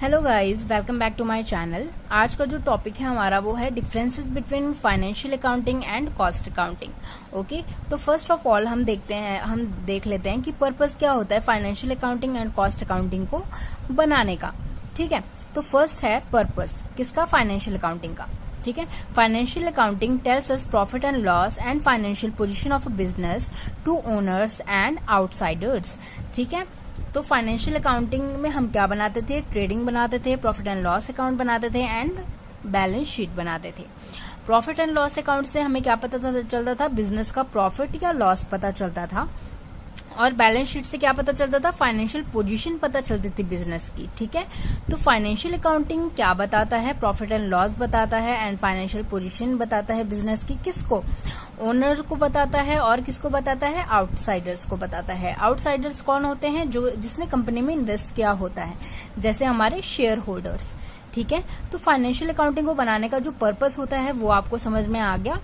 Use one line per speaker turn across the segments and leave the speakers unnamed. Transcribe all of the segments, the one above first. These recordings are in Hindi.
Hello guys, welcome back to my channel. आज का जो टॉपिक है हमारा वो है differences between financial accounting and cost accounting. Okay, तो फर्स्ट ऑफ ऑल हम देख लेते हैं कि पर्पस क्या होता है financial accounting and cost accounting को बनाने का। ठीक है, तो फर्स्ट है पर्पस किसका, फाइनेंशियल अकाउंटिंग का। ठीक है, financial accounting tells us profit and loss and financial position of a business to owners and outsiders. ठीक है, तो फाइनेंशियल अकाउंटिंग में हम क्या बनाते थे, ट्रेडिंग बनाते थे, प्रॉफिट एंड लॉस अकाउंट बनाते थे एंड बैलेंस शीट बनाते थे। प्रॉफिट एंड लॉस अकाउंट से हमें क्या पता चलता था, बिजनेस का प्रॉफिट या लॉस पता चलता था, और बैलेंस शीट से क्या पता चलता था, फाइनेंशियल पोजीशन पता चलती थी बिजनेस की। ठीक है, तो फाइनेंशियल अकाउंटिंग क्या बताता है, प्रॉफिट एंड लॉस बताता है एंड फाइनेंशियल पोजीशन बताता है बिजनेस की। किसको, ओनर को बताता है, और किसको बताता है, आउटसाइडर्स को बताता है। आउटसाइडर्स कौन होते हैं, जो जिसने कंपनी में इन्वेस्ट किया होता है, जैसे हमारे शेयर होल्डर्स। ठीक है, तो फाइनेंशियल अकाउंटिंग को बनाने का जो पर्पस होता है वो आपको समझ में आ गया।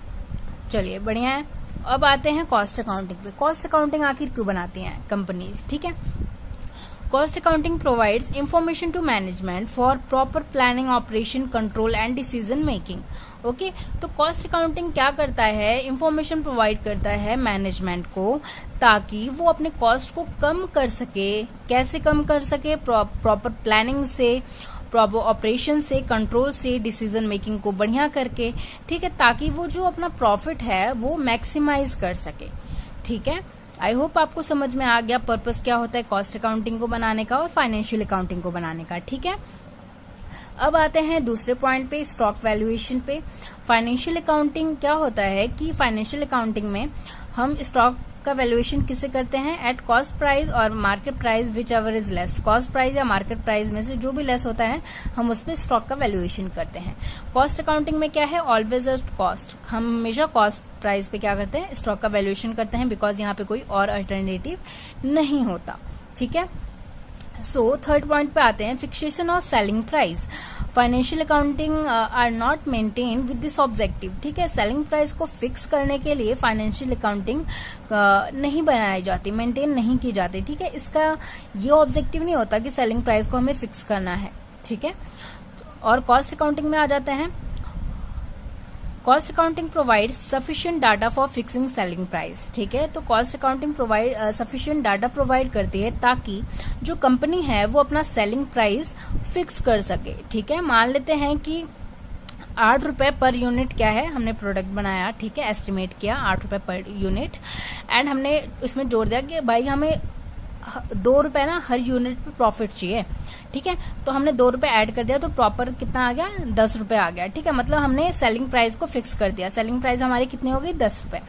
चलिए, बढ़िया है। अब आते हैं कॉस्ट अकाउंटिंग पे। कॉस्ट अकाउंटिंग आखिर क्यों बनाती हैं कंपनीज। ठीक है, cost accounting provides information to management for proper planning, operation, control and decision making. Okay, तो कॉस्ट अकाउंटिंग क्या करता है, इंफॉर्मेशन प्रोवाइड करता है मैनेजमेंट को, ताकि वो अपने कॉस्ट को कम कर सके। कैसे कम कर सके, प्रॉपर प्लानिंग से, प्रॉपर ऑपरेशन से, कंट्रोल से, डिसीजन मेकिंग को बढ़िया करके। ठीक है, ताकि वो जो अपना प्रॉफिट है वो मैक्सिमाइज कर सके। ठीक है, आई होप आपको समझ में आ गया पर्पस क्या होता है कॉस्ट अकाउंटिंग को बनाने का और फाइनेंशियल अकाउंटिंग को बनाने का। ठीक है, अब आते हैं दूसरे पॉइंट पे, स्टॉक वैल्यूएशन पे। फाइनेंशियल अकाउंटिंग क्या होता है कि फाइनेंशियल अकाउंटिंग में हम स्टॉक का वैल्यूएशन किसे करते हैं, एट कॉस्ट प्राइस और market price, which ever is less. Cost price या मार्केट प्राइस में से जो भी लेस होता है हम उस पर स्टॉक का वैल्यूएशन करते हैं। कॉस्ट अकाउंटिंग में क्या है, ऑलवेज एट कॉस्ट। हम हमेशा कॉस्ट प्राइस पे क्या करते हैं, स्टॉक का वैल्यूएशन करते हैं, बिकॉज यहाँ पे कोई और अल्टरनेटिव नहीं होता। ठीक है, सो थर्ड पॉइंट पे आते हैं, fixation of selling price. Financial accounting are not maintain with this objective. ठीक है, सेलिंग प्राइस को फिक्स करने के लिए फाइनेंशियल अकाउंटिंग नहीं बनाई जाती, मेंटेन नहीं की जाती। ठीक है, इसका ये ऑब्जेक्टिव नहीं होता कि सेलिंग प्राइस को हमें फिक्स करना है। ठीक है, और कॉस्ट अकाउंटिंग में आ जाते हैं। Cost accounting provides sufficient data for fixing selling price. ठीक है, तो cost accounting sufficient data provide करती है ताकि जो कंपनी है वो अपना सेलिंग प्राइस फिक्स कर सके। ठीक है, मान लेते हैं कि 8 रुपए पर यूनिट क्या है, हमने प्रोडक्ट बनाया, ठीक है, एस्टिमेट किया 8 रुपए पर यूनिट, एंड हमने इसमें जोड़ दिया कि भाई हमें 2 रुपए ना हर यूनिट पे प्रॉफिट चाहिए। ठीक है, तो हमने 2 रुपए ऐड कर दिया तो प्रॉपर कितना आ गया, 10 रुपए आ गया। ठीक है, मतलब हमने सेलिंग प्राइस को फिक्स कर दिया। सेलिंग प्राइस हमारी कितनी हो गई, 10 रुपए।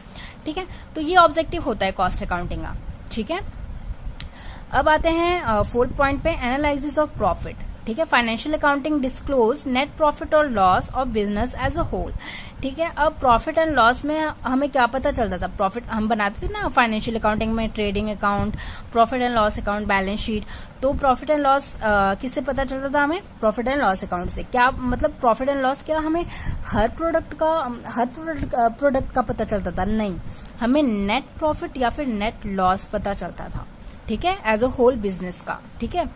ठीक है, तो ये ऑब्जेक्टिव होता है कॉस्ट अकाउंटिंग का। ठीक है, अब आते हैं फोर्थ पॉइंट पे, एनालिसिस ऑफ प्रॉफिट। ठीक है, financial accounting disclose net profit और loss of business as a whole. ठीक है, अब प्रॉफिट एंड लॉस में हमें क्या पता चलता था, प्रॉफिट हम बनाते थे ना फाइनेंशियल अकाउंटिंग में, trading account, profit and loss account, balance sheet. तो प्रॉफिट एंड लॉस किससे पता चलता था हमें, प्रॉफिट एंड लॉस अकाउंट से। क्या मतलब प्रॉफिट एंड लॉस क्या हमें हर प्रोडक्ट का पता चलता था, नहीं, हमें नेट प्रॉफिट या फिर नेट लॉस पता चलता था। ठीक है, एज अ होल बिजनेस का। ठीक है,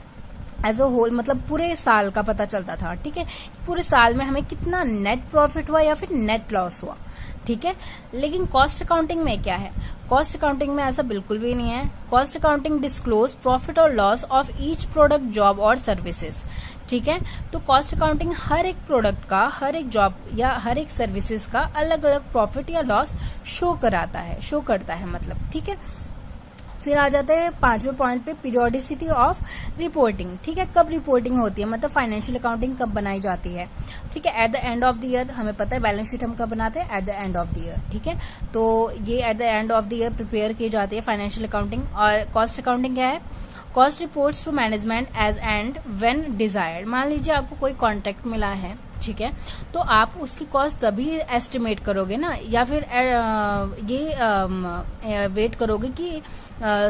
एज अ होल मतलब पूरे साल का पता चलता था। ठीक है, पूरे साल में हमें कितना नेट प्रॉफिट हुआ या फिर नेट लॉस हुआ। ठीक है, लेकिन कॉस्ट अकाउंटिंग में क्या है, कॉस्ट अकाउंटिंग में ऐसा बिल्कुल भी नहीं है। कॉस्ट अकाउंटिंग डिस्क्लोज प्रॉफिट और loss of each product, job और सर्विसेज। ठीक है, तो कॉस्ट अकाउंटिंग हर एक प्रोडक्ट का, हर एक जॉब या हर एक सर्विसेज का अलग अलग प्रॉफिट या लॉस शो करता है मतलब। ठीक है, फिर आ जाते हैं 5वें पॉइंट पे, पीरियोडिसिटी ऑफ रिपोर्टिंग। ठीक है, कब रिपोर्टिंग होती है, मतलब फाइनेंशियल अकाउंटिंग कब बनाई जाती है। ठीक है, at the end of the year. हमें पता है बैलेंस शीट हम कब बनाते हैं, at the end of the year. ठीक है, तो ये at the end of the year prepare की जाती है फाइनेंशियल अकाउंटिंग। और कॉस्ट अकाउंटिंग क्या है, cost reports to management as and when desired. मान लीजिए आपको कोई कॉन्ट्रैक्ट मिला है, ठीक है, तो आप उसकी कॉस्ट तभी एस्टिमेट करोगे ना, या फिर ये वेट करोगे कि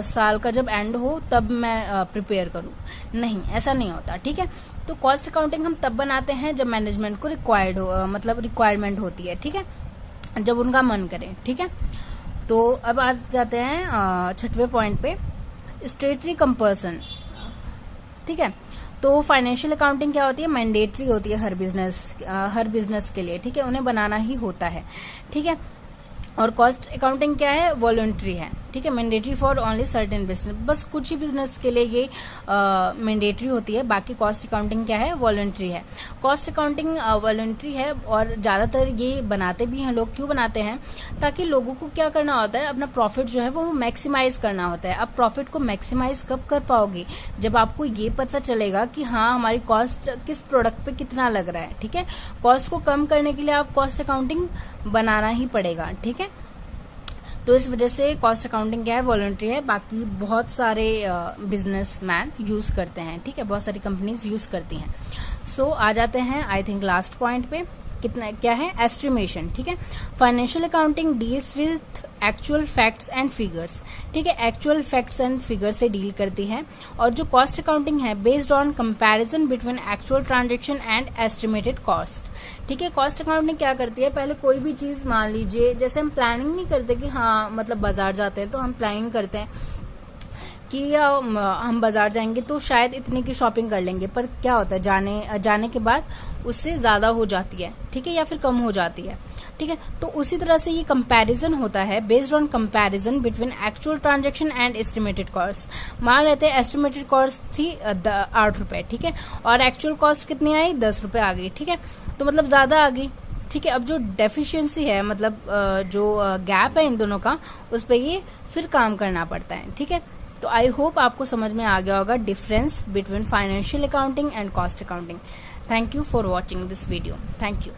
साल का जब एंड हो तब मैं प्रिपेयर करूं। नहीं, ऐसा नहीं होता। ठीक है, तो कॉस्ट अकाउंटिंग हम तब बनाते हैं जब मैनेजमेंट को रिक्वायरमेंट होती है। ठीक है, जब उनका मन करे। ठीक है, तो अब आ जाते हैं 6वें पॉइंट पे, स्टेटरी कंपल्सन। ठीक है, तो फाइनेंशियल अकाउंटिंग क्या होती है, मैंडेटरी होती है हर बिजनेस के लिए, ठीक है, उन्हें बनाना ही होता है, ठीक है। और कॉस्ट अकाउंटिंग क्या है, वॉलंटरी है, ठीक है, mandatory for only certain business, बस कुछ ही बिजनेस के लिए ये मैंडेटरी होती है, बाकी कॉस्ट अकाउंटिंग क्या है, वॉलंटरी है। कॉस्ट अकाउंटिंग वॉलंटरी है और ज्यादातर ये बनाते भी हैं लोग, क्यों बनाते हैं, ताकि लोगों को क्या करना होता है, अपना प्रॉफिट जो है वो मैक्सिमाइज करना होता है। अब प्रॉफिट को मैक्सिमाइज कब कर पाओगे, जब आपको ये पता चलेगा कि हाँ हमारी कॉस्ट किस प्रोडक्ट पे कितना लग रहा है, ठीक है। कॉस्ट को कम करने के लिए आप कॉस्ट अकाउंटिंग बनाना ही पड़ेगा, ठीक है। तो इस वजह से कॉस्ट अकाउंटिंग क्या है, वॉलंटरी है, बाकी बहुत सारे बिजनेसमैन यूज करते हैं, ठीक है, बहुत सारी कंपनीज यूज करती हैं। सो आ जाते हैं आई थिंक लास्ट पॉइंट पे, कितना क्या है, एस्टिमेशन, ठीक है। Financial accounting deals with actual facts and figures, ठीक है, एक्चुअल फैक्ट्स एंड फिगर से डील करती है। और जो कॉस्ट अकाउंटिंग है based on comparison between actual transaction and estimated cost, ठीक है। कॉस्ट अकाउंटिंग क्या करती है, पहले कोई भी चीज मान लीजिए, जैसे हम प्लानिंग नहीं करते कि हाँ मतलब बाजार जाते हैं तो हम प्लानिंग करते हैं कि हम बाजार जाएंगे तो शायद इतने की शॉपिंग कर लेंगे, पर क्या होता है जाने के बाद उससे ज्यादा हो जाती है, ठीक है, या फिर कम हो जाती है, ठीक है। तो उसी तरह से ये कंपैरिजन होता है based on comparison between actual transaction and estimated cost. मान लेते हैं एस्टिमेटेड कॉस्ट थी 8 रुपए, ठीक है, और एक्चुअल कॉस्ट कितनी आई, 10 रुपए आ गई, ठीक है, तो मतलब ज्यादा आ गई, ठीक है। अब जो डेफिशिएंसी है, मतलब जो गैप है इन दोनों का, उस पर ये फिर काम करना पड़ता है, ठीक है। तो आई होप आपको समझ में आ गया होगा difference between financial accounting and cost accounting. Thank you for watching this video, thank you.